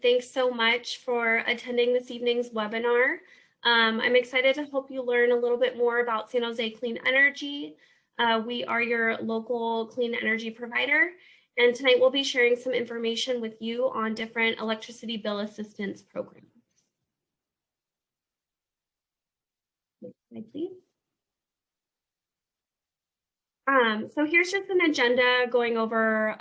Thanks so much for attending this evening's webinar. I'm excited to help you learn a little bit more about San Jose Clean Energy. We are your local clean energy provider, and tonight we'll be sharing some information with you on different electricity bill assistance programs. Next slide, please. So here's just an agenda going over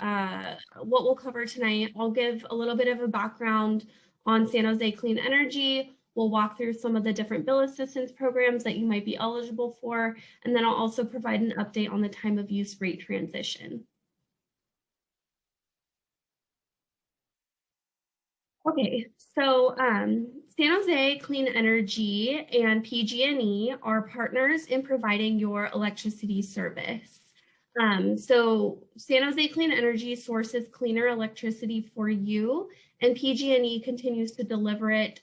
what we'll cover tonight. I'll give a little bit of a background on San Jose Clean Energy. We'll walk through some of the different bill assistance programs that you might be eligible for, and then I'll also provide an update on the time of use rate transition. Okay, so San Jose Clean Energy and PG&E are partners in providing your electricity service. So San Jose Clean Energy sources cleaner electricity for you, and PG&E continues to deliver it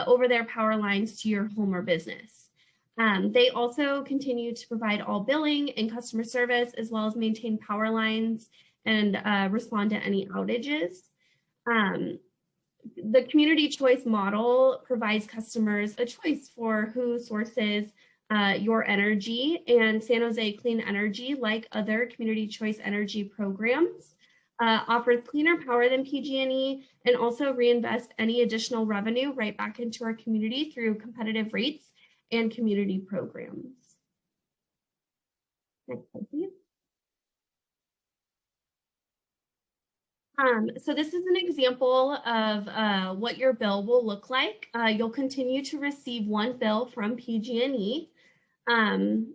over their power lines to your home or business. They also continue to provide all billing and customer service, as well as maintain power lines and respond to any outages. The community choice model provides customers a choice for who sources your energy, and San Jose Clean Energy, like other community choice energy programs, offers cleaner power than PG&E and also reinvest any additional revenue right back into our community through competitive rates and community programs. Next slide, please. So this is an example of what your bill will look like. You'll continue to receive one bill from PG&E, and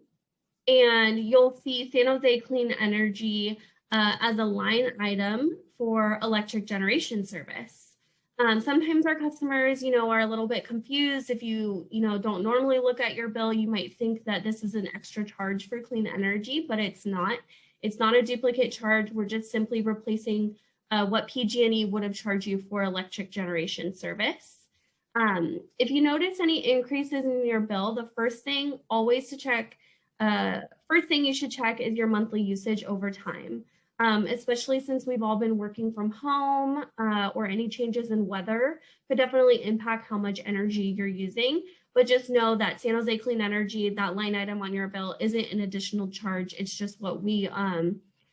you'll see San Jose Clean Energy as a line item for electric generation service. Sometimes our customers, are a little bit confused. If you, don't normally look at your bill, you might think that this is an extra charge for clean energy, but it's not. It's not a duplicate charge. We're just simply replacing what PG&E would have charged you for electric generation service. If you notice any increases in your bill, the first thing you should check is your monthly usage over time, especially since we've all been working from home, or any changes in weather could definitely impact how much energy you're using. But just know that San Jose Clean Energy, that line item on your bill, isn't an additional charge. It's just what we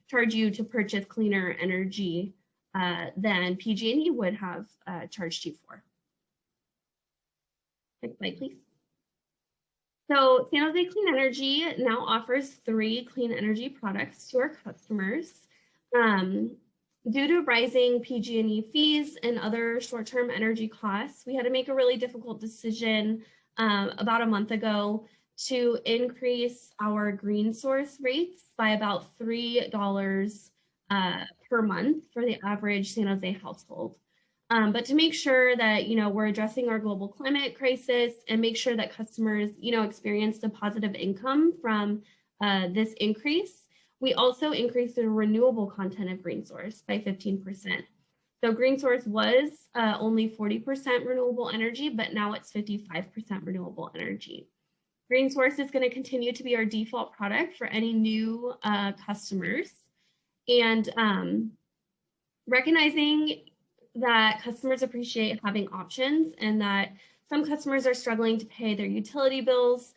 charge you to purchase cleaner energy than PG&E would have charged you for. Next slide, please. So San Jose Clean Energy now offers 3 clean energy products to our customers. Due to rising PG&E fees and other short-term energy costs, we had to make a really difficult decision about a month ago to increase our green source rates by about $3 per month for the average San Jose household. But to make sure that, we're addressing our global climate crisis and make sure that customers, experienced a positive income from this increase, we also increased the renewable content of green source by 15%. So green source was only 40% renewable energy, but now it's 55% renewable energy. Green source is going to continue to be our default product for any new customers. And recognizing that customers appreciate having options and that some customers are struggling to pay their utility bills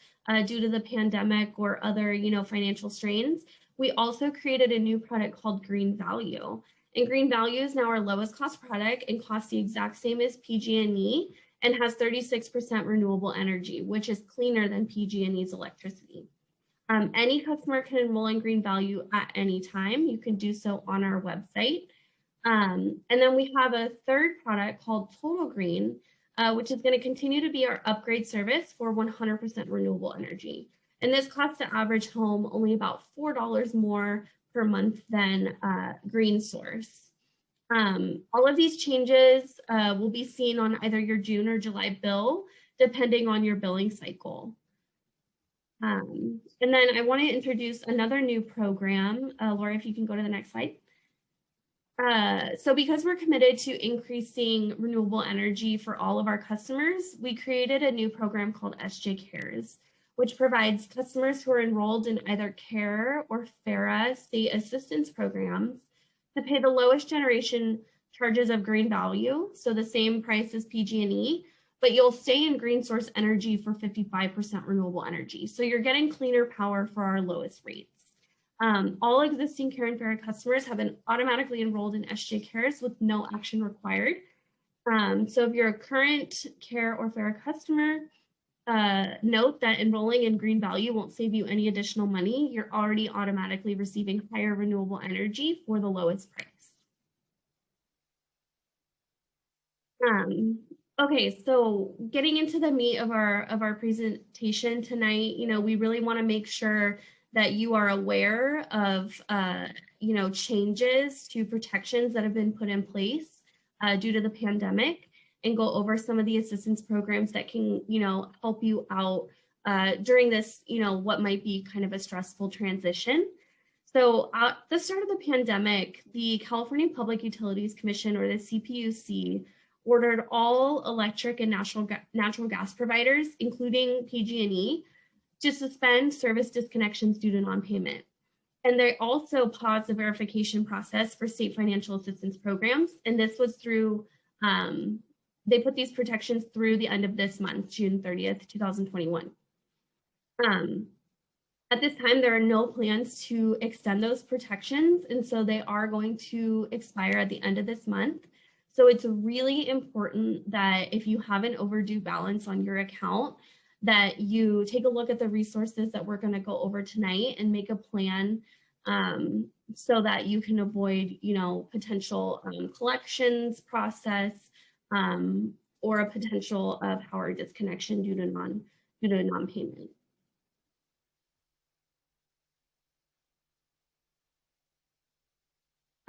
due to the pandemic or other, financial strains, we also created a new product called Green Value. And Green Value is now our lowest cost product and costs the exact same as PG&E and has 36% renewable energy, which is cleaner than PG&E's electricity. Any customer can enroll in Green Value at any time. You can do so on our website. And then we have a third product called Total Green, which is going to continue to be our upgrade service for 100% renewable energy. And this costs the average home only about $4 more per month than Green Source. All of these changes will be seen on either your June or July bill, depending on your billing cycle. And then I want to introduce another new program. Laura, if you can go to the next slide. So because we're committed to increasing renewable energy for all of our customers, we created a new program called SJCares, which provides customers who are enrolled in either CARE or FARA state assistance programs to pay the lowest generation charges of green value, so the same price as PG&E, but you'll stay in green source energy for 55% renewable energy. So you're getting cleaner power for our lowest rates. All existing Care and Fair customers have been automatically enrolled in SJCares with no action required. So if you're a current Care or Fair customer, note that enrolling in green value won't save you any additional money. You're already automatically receiving higher renewable energy for the lowest price. Okay, so getting into the meat of our presentation tonight, we really want to make sure that you are aware of changes to protections that have been put in place due to the pandemic, and go over some of the assistance programs that can help you out during this what might be kind of a stressful transition. So at the start of the pandemic, the California Public Utilities Commission, or the CPUC, ordered all electric and natural gas providers, including PG&E, to suspend service disconnections due to non-payment. And they also paused the verification process for state financial assistance programs. And this was through, they put these protections through the end of this month, June 30th, 2021. At this time, there are no plans to extend those protections. And so they are going to expire at the end of this month. So it's really important that if you have an overdue balance on your account, that you take a look at the resources that we're going to go over tonight and make a plan so that you can avoid, potential collections process or a potential power disconnection due to non-payment.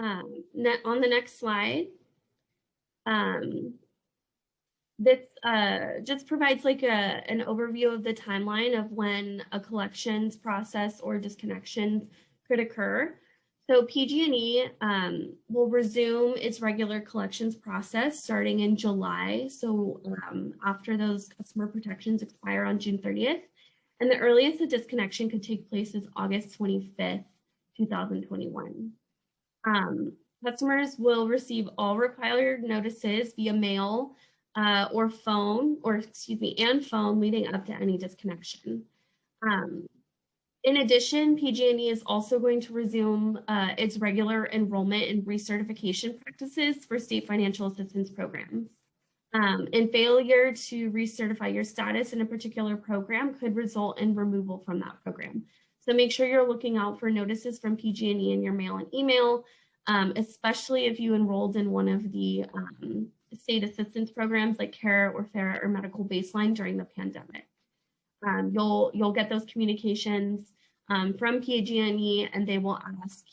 On the next slide, this just provides like an overview of the timeline of when a collections process or disconnection could occur. So PG&E will resume its regular collections process starting in July. So after those customer protections expire on June 30th, and the earliest a disconnection could take place is August 25th, 2021. Customers will receive all required notices via mail or phone, and phone leading up to any disconnection. In addition, PG&E is also going to resume its regular enrollment and recertification practices for state financial assistance programs. And failure to recertify your status in a particular program could result in removal from that program. So make sure you're looking out for notices from PG&E in your mail and email, especially if you enrolled in one of the state assistance programs like Care or Fair or Medical Baseline during the pandemic. You'll get those communications from PG&E, and they will ask,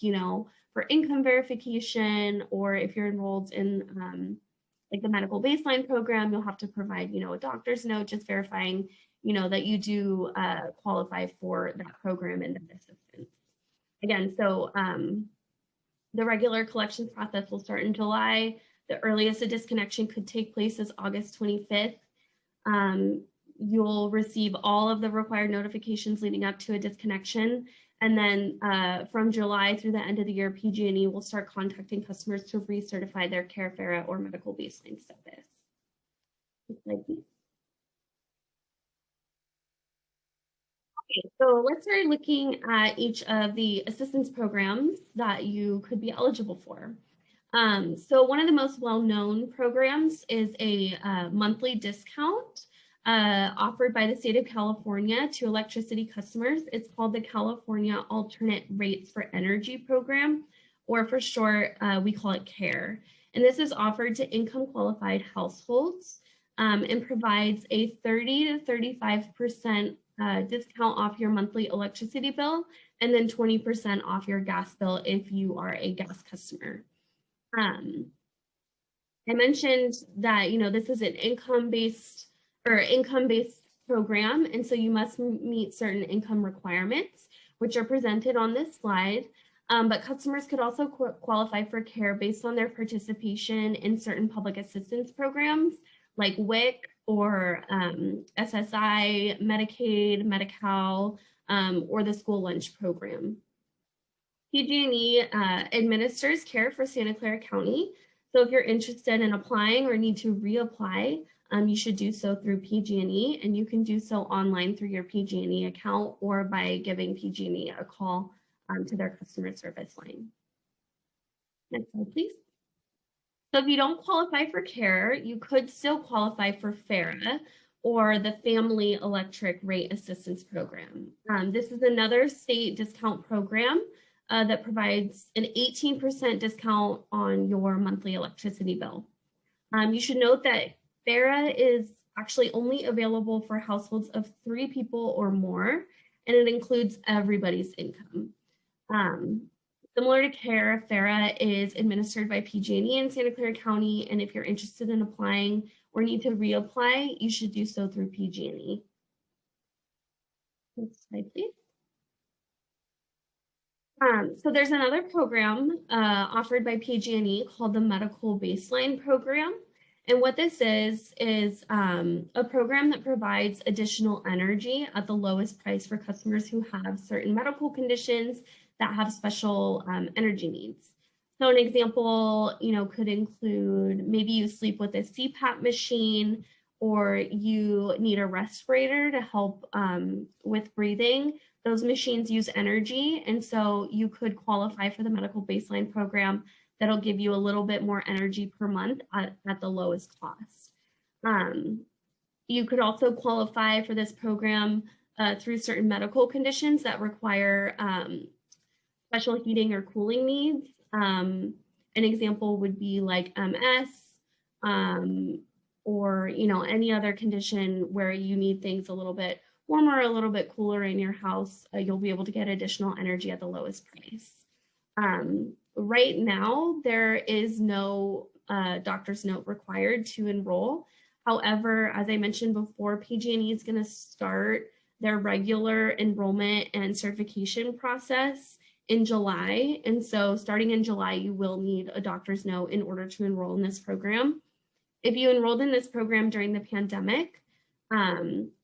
for income verification, or if you're enrolled in like the Medical Baseline program, you'll have to provide, a doctor's note just verifying, that you do qualify for that program and that assistance. Again, so the regular collections process will start in July. The earliest a disconnection could take place is August 25th. You'll receive all of the required notifications leading up to a disconnection. And then from July through the end of the year, PG&E will start contacting customers to recertify their Care, Fair, or Medical Baseline status. Next slide, please. Okay, so let's start looking at each of the assistance programs that you could be eligible for. So one of the most well-known programs is a monthly discount offered by the state of California to electricity customers. It's called the California Alternate Rates for Energy Program, or for short, we call it CARE. And this is offered to income qualified households and provides a 30 to 35% discount off your monthly electricity bill, and then 20% off your gas bill if you are a gas customer. I mentioned that, this is an income-based program, and so you must meet certain income requirements, which are presented on this slide. But customers could also qualify for CARE based on their participation in certain public assistance programs like WIC or SSI, Medicaid, Medi-Cal, or the school lunch program. PG&E administers CARE for Santa Clara County. So if you're interested in applying or need to reapply, you should do so through PG&E, and you can do so online through your PG&E account or by giving PG&E a call to their customer service line. Next slide, please. So if you don't qualify for CARE, you could still qualify for FARA, or the Family Electric Rate Assistance Program. This is another state discount program that provides an 18% discount on your monthly electricity bill. You should note that FARA is actually only available for households of 3 people or more, and it includes everybody's income. Similar to CARE, FARA is administered by PG&E in Santa Clara County, and if you're interested in applying or need to reapply, you should do so through PG&E. Next slide, please. So there's another program offered by PG&E called the Medical Baseline Program. And what this is a program that provides additional energy at the lowest price for customers who have certain medical conditions that have special energy needs. So an example, could include maybe you sleep with a CPAP machine, or you need a respirator to help with breathing. Those machines use energy, and so you could qualify for the Medical Baseline Program that'll give you a little bit more energy per month at the lowest cost. You could also qualify for this program through certain medical conditions that require special heating or cooling needs. An example would be like MS, or any other condition where you need things a little bit warmer, a little bit cooler in your house. You'll be able to get additional energy at the lowest price. Right now, there is no doctor's note required to enroll. However, as I mentioned before, PG&E is going to start their regular enrollment and certification process in July. And so starting in July, you will need a doctor's note in order to enroll in this program. If you enrolled in this program during the pandemic,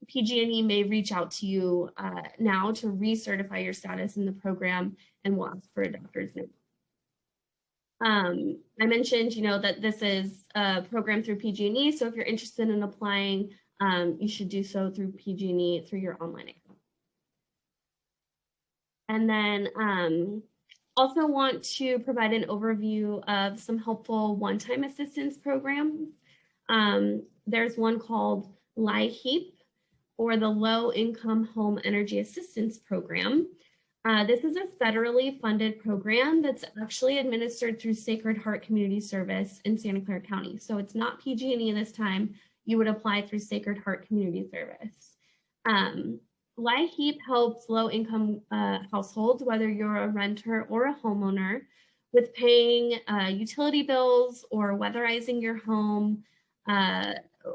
PG&E may reach out to you now to recertify your status in the program, and will ask for a doctor's note. I mentioned, that this is a program through PG&E, so if you're interested in applying, you should do so through PG&E through your online account. And then also want to provide an overview of some helpful one-time assistance programs. There's one called LIHEAP, or the Low Income Home Energy Assistance Program. This is a federally funded program that's actually administered through Sacred Heart Community Service in Santa Clara County. So it's not PG&E this time. You would apply through Sacred Heart Community Service. LIHEAP helps low-income households, whether you're a renter or a homeowner, with paying utility bills or weatherizing your home,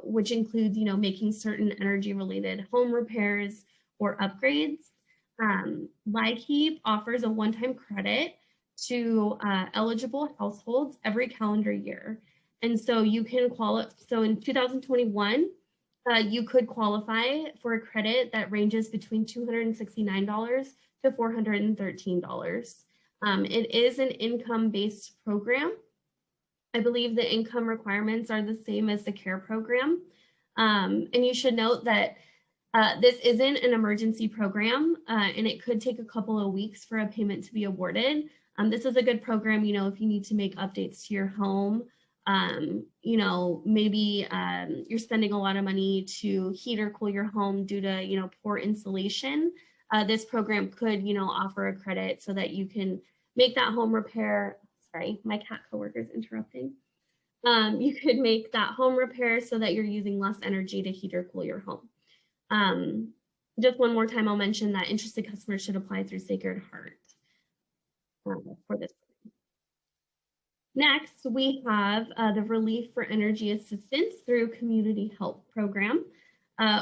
which includes, making certain energy-related home repairs or upgrades. LIHEAP offers a one-time credit to eligible households every calendar year. And so you can qualify. So in 2021, you could qualify for a credit that ranges between $269 to $413. It is an income-based program. I believe the income requirements are the same as the CARE program. And you should note that this isn't an emergency program, and it could take a couple of weeks for a payment to be awarded. This is a good program, if you need to make updates to your home. Maybe you're spending a lot of money to heat or cool your home due to, poor insulation. This program could, offer a credit so that you can make that home repair. Sorry, my cat coworker is interrupting. You could make that home repair so that you're using less energy to heat or cool your home. Just one more time, I'll mention that interested customers should apply through Sacred Heart for this. Next, we have the Relief for Energy Assistance through Community Help Program,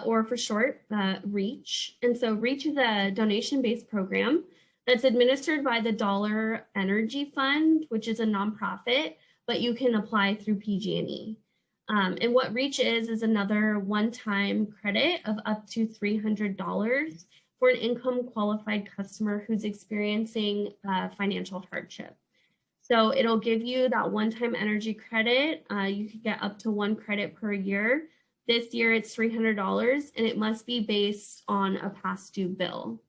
or for short, REACH. And so REACH is a donation-based program that's administered by the Dollar Energy Fund, which is a nonprofit, but you can apply through PG&E. And what REACH is another one-time credit of up to $300 for an income qualified customer who's experiencing financial hardship. So it'll give you that one-time energy credit. You could get up to 1 credit per year. This year it's $300 and it must be based on a past due bill.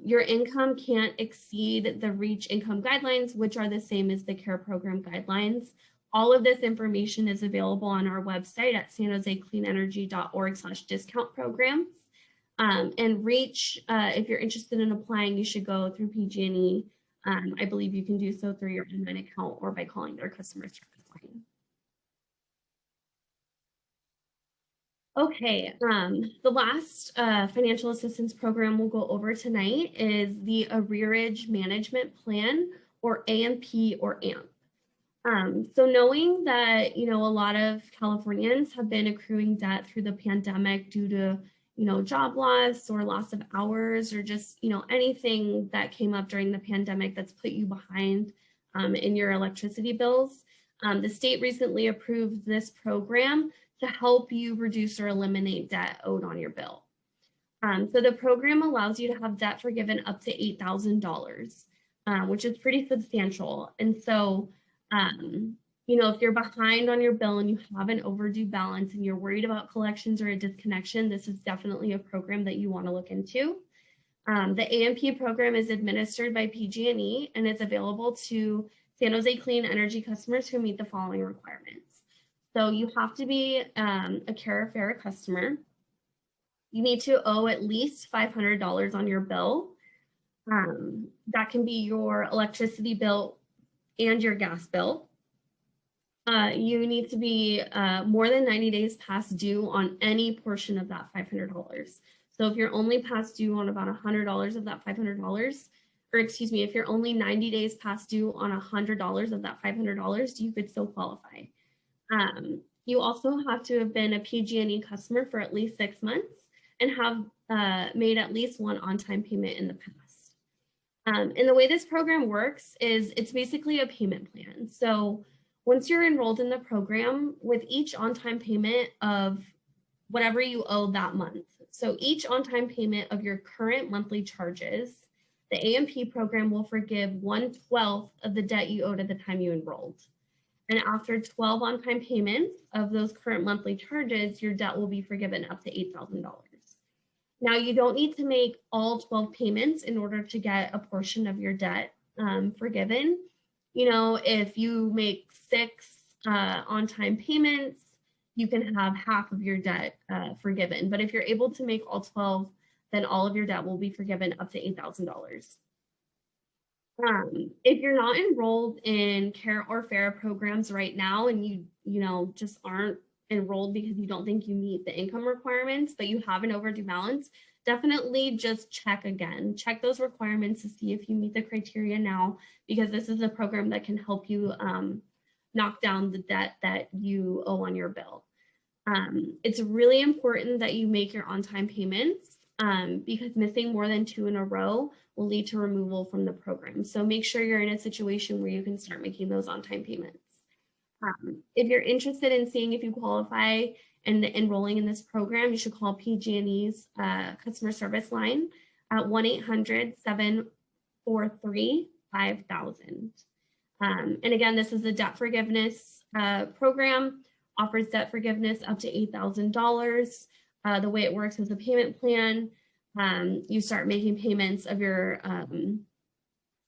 Your income can't exceed the REACH income guidelines, which are the same as the CARE program guidelines. All of this information is available on our website at sanjosecleanenergy.org/discount programs. And REACH, if you're interested in applying, you should go through PG&E. I believe you can do so through your online account or by calling their customer service line. Okay, the last financial assistance program we'll go over tonight is the Arrearage Management Plan, or AMP or AMP. So knowing that, a lot of Californians have been accruing debt through the pandemic due to, job loss or loss of hours or just, anything that came up during the pandemic that's put you behind in your electricity bills. The state recently approved this program to help you reduce or eliminate debt owed on your bill. So the program allows you to have debt forgiven up to $8,000, which is pretty substantial. And so, if you're behind on your bill and you have an overdue balance and you're worried about collections or a disconnection, this is definitely a program that you want to look into. The AMP program is administered by PG&E and it's available to San Jose Clean Energy customers who meet the following requirements. So you have to be a CARE or FARE customer. You need to owe at least $500 on your bill. That can be your electricity bill and your gas bill. You need to be more than 90 days past due on any portion of that $500. So if you're only past due on about $100 of that $500, or excuse me, if you're only 90 days past due on $100 of that $500, you could still qualify. You also have to have been a PG&E customer for at least 6 months and have made at least one on-time payment in the past. And the way this program works is it's basically a payment plan. So once you're enrolled in the program, with each on-time payment of whatever you owe that month, so each on-time payment of your current monthly charges, the AMP program will forgive 1/12 of the debt you owed at the time you enrolled. And after 12 on-time payments of those current monthly charges, your debt will be forgiven up to $8,000. Now, you don't need to make all 12 payments in order to get a portion of your debt forgiven. If you make 6 on-time payments, you can have half of your debt forgiven. But if you're able to make all 12, then all of your debt will be forgiven up to $8,000. If you're not enrolled in CARE or FARE programs right now and you just aren't enrolled because you don't think you meet the income requirements, but you have an overdue balance, definitely just check again. Check those requirements to see if you meet the criteria now, because this is a program that can help you knock down the debt that you owe on your bill. It's really important that you make your on-time payments because missing more than 2 in a row will lead to removal from the program. So make sure you're in a situation where you can start making those on-time payments. If you're interested in seeing if you qualify and enrolling in this program, you should call PG&E's customer service line at 1-800-743-5000. And again, this is a debt forgiveness program, offers debt forgiveness up to $8,000. The way it works is a payment plan. You start making payments of your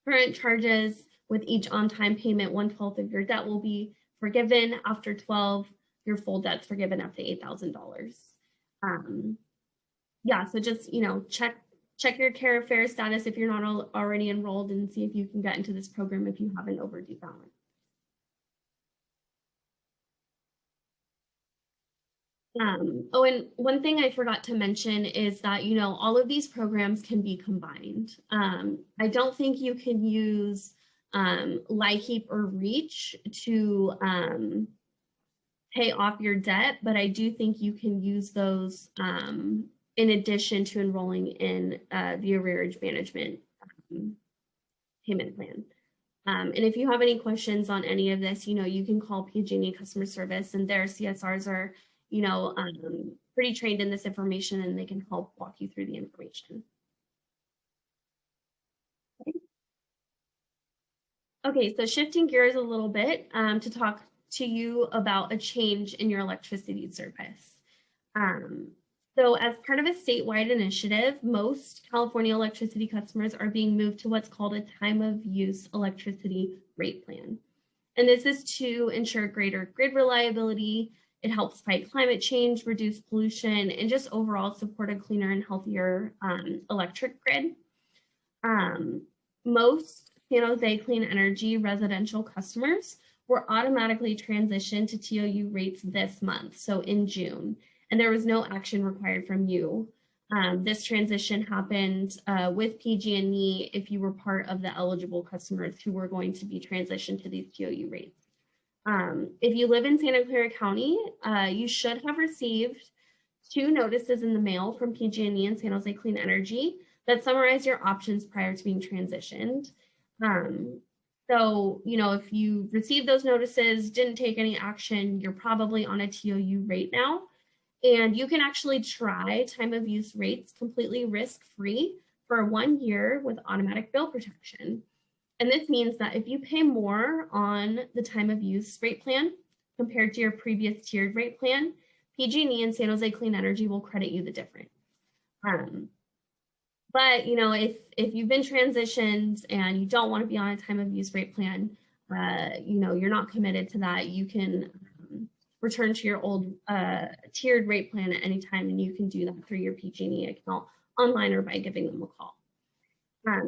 current charges. With each on-time payment, 1/12 of your debt will be forgiven. After 12, your full debt's forgiven up to $8,000. Yeah, so just check your CARE or FARE status if you're not already enrolled and see if you can get into this program if you have an overdue balance. Oh, and one thing I forgot to mention is that, all of these programs can be combined. I don't think you can use LIHEAP or REACH to pay off your debt, but I do think you can use those in addition to enrolling in the Arrearage Management payment plan. And if you have any questions on any of this, you can call PG&E customer service, and their CSRs are pretty trained in this information and they can help walk you through the information. Okay, so shifting gears a little bit to talk to you about a change in your electricity service. Um, so as part of a statewide initiative, most California electricity customers are being moved to what's called a time of use electricity rate plan. And this is to ensure greater grid reliability. It helps fight climate change, reduce pollution, and just overall support a cleaner and healthier electric grid. Most San Jose Clean Energy residential customers were automatically transitioned to TOU rates this month, so in June, and there was no action required from you. This transition happened with PG&E if you were part of the eligible customers who were going to be transitioned to these TOU rates. If you live in Santa Clara County, you should have received 2 notices in the mail from PG&E and San Jose Clean Energy that summarize your options prior to being transitioned. So, if you received those notices, didn't take any action, you're probably on a TOU rate now. And you can actually try time of use rates completely risk-free for 1 year with automatic bill protection. And this means that if you pay more on the time of use rate plan compared to your previous tiered rate plan, PG&E and San Jose Clean Energy will credit you the difference. But if you've been transitioned and you don't want to be on a time of use rate plan, you're not committed to that, you can return to your old tiered rate plan at any time, and you can do that through your PG&E account online or by giving them a call.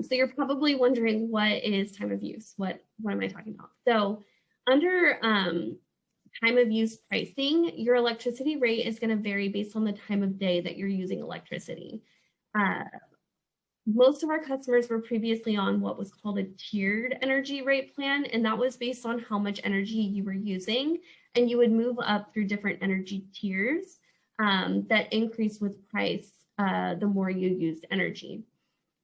So you're probably wondering, what is time of use? What am I talking about? So under time of use pricing, your electricity rate is going to vary based on the time of day that you're using electricity. Most of our customers were previously on what was called a tiered energy rate plan, and that was based on how much energy you were using, and you would move up through different energy tiers that increase with price the more you used energy.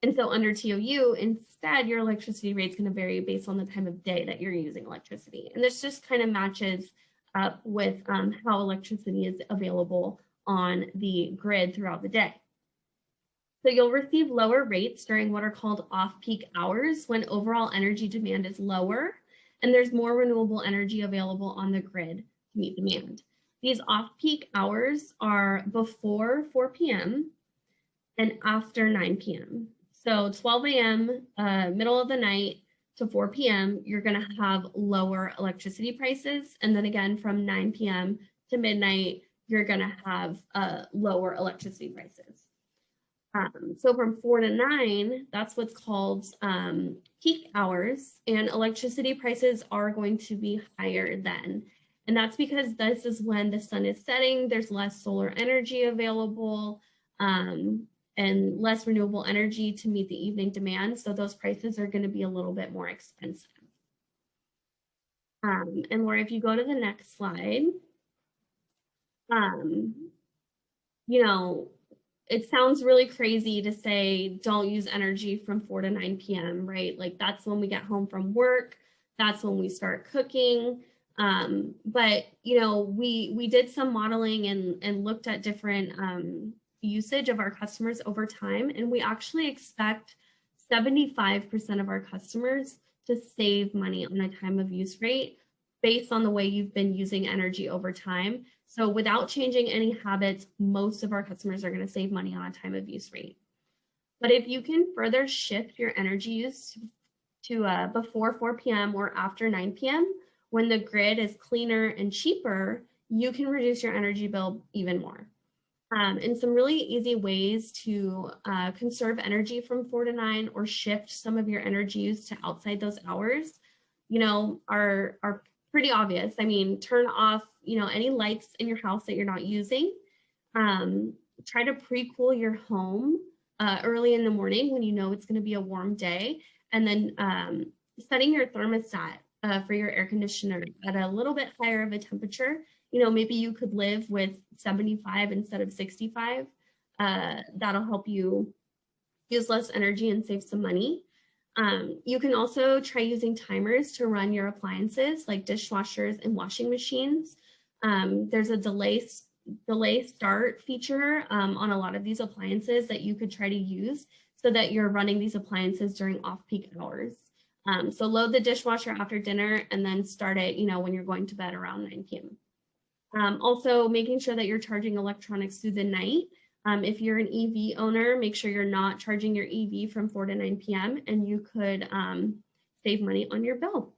And so under TOU, instead, your electricity rate is going to vary based on the time of day that you're using electricity. And this just kind of matches up with how electricity is available on the grid throughout the day. So you'll receive lower rates during what are called off-peak hours, when overall energy demand is lower and there's more renewable energy available on the grid to meet demand. These off-peak hours are before 4 p.m. and after 9 p.m. So 12 a.m., middle of the night to 4 p.m., you're going to have lower electricity prices. And then again, from 9 p.m. to midnight, you're going to have lower electricity prices. So from 4 to 9, that's what's called peak hours, and electricity prices are going to be higher then. And that's because this is when the sun is setting, there's less solar energy available, and less renewable energy to meet the evening demand. So those prices are going to be a little bit more expensive. And Laura, if you go to the next slide, it sounds really crazy to say don't use energy from 4 to 9 p.m., right? Like that's when we get home from work, that's when we start cooking. But we did some modeling and looked at different usage of our customers over time, and we actually expect 75% of our customers to save money on a time of use rate based on the way you've been using energy over time. So without changing any habits, most of our customers are going to save money on a time of use rate. But if you can further shift your energy use to before 4 p.m. or after 9 p.m., when the grid is cleaner and cheaper, you can reduce your energy bill even more. And some really easy ways to conserve energy from 4 to 9 or shift some of your energy use to outside those hours, are pretty obvious. I mean, turn off, any lights in your house that you're not using. Try to pre-cool your home early in the morning when you know it's going to be a warm day, and then setting your thermostat for your air conditioner at a little bit higher of a temperature. Maybe you could live with 75 instead of 65. That'll help you use less energy and save some money. You can also try using timers to run your appliances like dishwashers and washing machines. There's a delay start feature on a lot of these appliances that you could try to use so that you're running these appliances during off-peak hours. So load the dishwasher after dinner and then start it, when you're going to bed around 9 p.m. Also making sure that you're charging electronics through the night. If you're an EV owner, make sure you're not charging your EV from 4 to 9 p.m. and you could save money on your bill.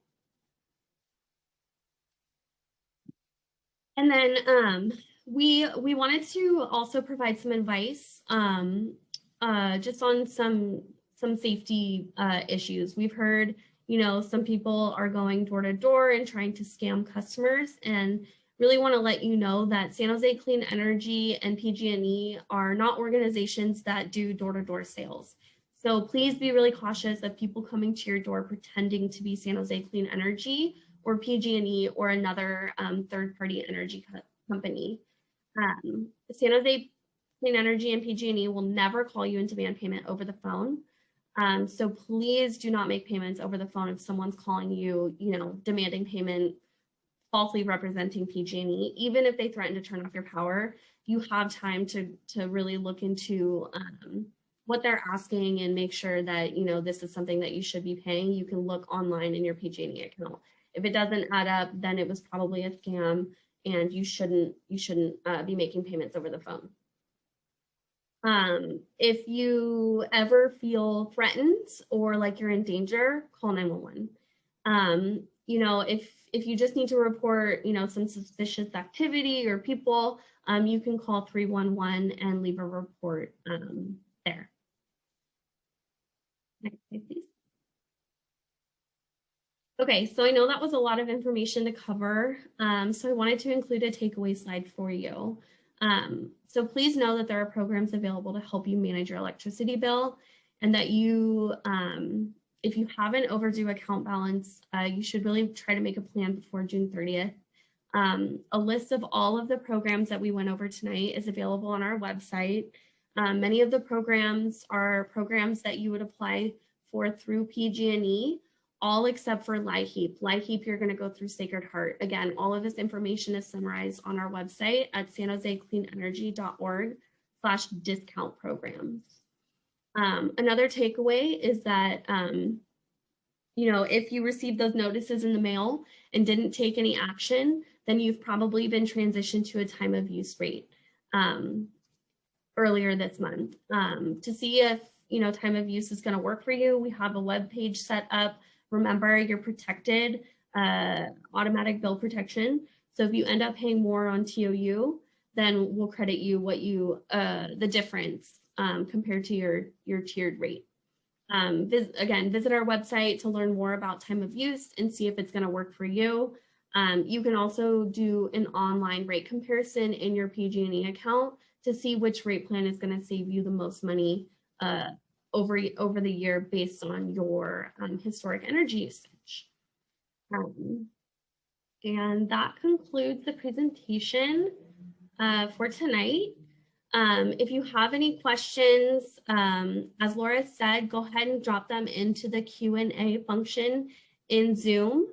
And then we wanted to also provide some advice just on some safety issues. We've heard, some people are going door to door and trying to scam customers, and really want to let you know that San Jose Clean Energy and PG&E are not organizations that do door-to-door sales. So please be really cautious of people coming to your door pretending to be San Jose Clean Energy or PG&E or another third-party energy company. San Jose Clean Energy and PG&E will never call you and demand payment over the phone. So please do not make payments over the phone if someone's calling you, demanding payment, falsely representing PG&E. Even if they threaten to turn off your power, you have time to really look into what they're asking and make sure that, this is something that you should be paying. You can look online in your PG&E account. If it doesn't add up, then it was probably a scam and you shouldn't be making payments over the phone. If you ever feel threatened or like you're in danger, call 911. If you just need to report, some suspicious activity or people, you can call 311 and leave a report there. Next slide, please. Okay, so I know that was a lot of information to cover, so I wanted to include a takeaway slide for you. So please know that there are programs available to help you manage your electricity bill, and that you, if you have an overdue account balance, you should really try to make a plan before June 30th. A list of all of the programs that we went over tonight is available on our website. Many of the programs are programs that you would apply for through PG&E, all except for LIHEAP. LIHEAP, you're going to go through Sacred Heart. Again, all of this information is summarized on our website at sanjosecleanenergy.org/discount programs. Another takeaway is that, if you received those notices in the mail and didn't take any action, then you've probably been transitioned to a time of use rate earlier this month. To see if, time of use is going to work for you, we have a web page set up. Remember, you're protected, automatic bill protection. So if you end up paying more on TOU, then we'll credit you what the difference compared to your tiered rate. Again, visit our website to learn more about time of use and see if it's going to work for you. You can also do an online rate comparison in your PG&E account to see which rate plan is going to save you the most money over the year based on your historic energy usage. And that concludes the presentation for tonight. If you have any questions, as Laura said, go ahead and drop them into the Q&A function in Zoom.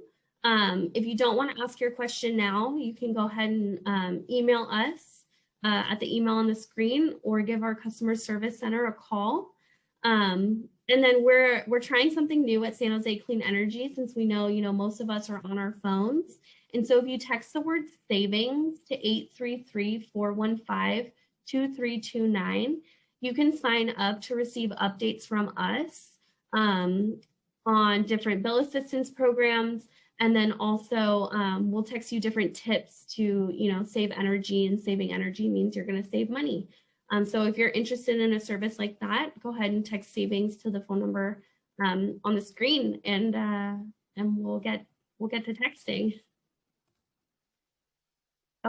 If you don't want to ask your question now, you can go ahead and email us at the email on the screen, or give our customer service center a call. And then we're trying something new at San Jose Clean Energy, since we know, most of us are on our phones. And so if you text the word savings to 833-415-2329, you can sign up to receive updates from us on different bill assistance programs. And then also we'll text you different tips to, save energy, and saving energy means you're going to save money. So if you're interested in a service like that, go ahead and text savings to the phone number on the screen, and we'll get to texting.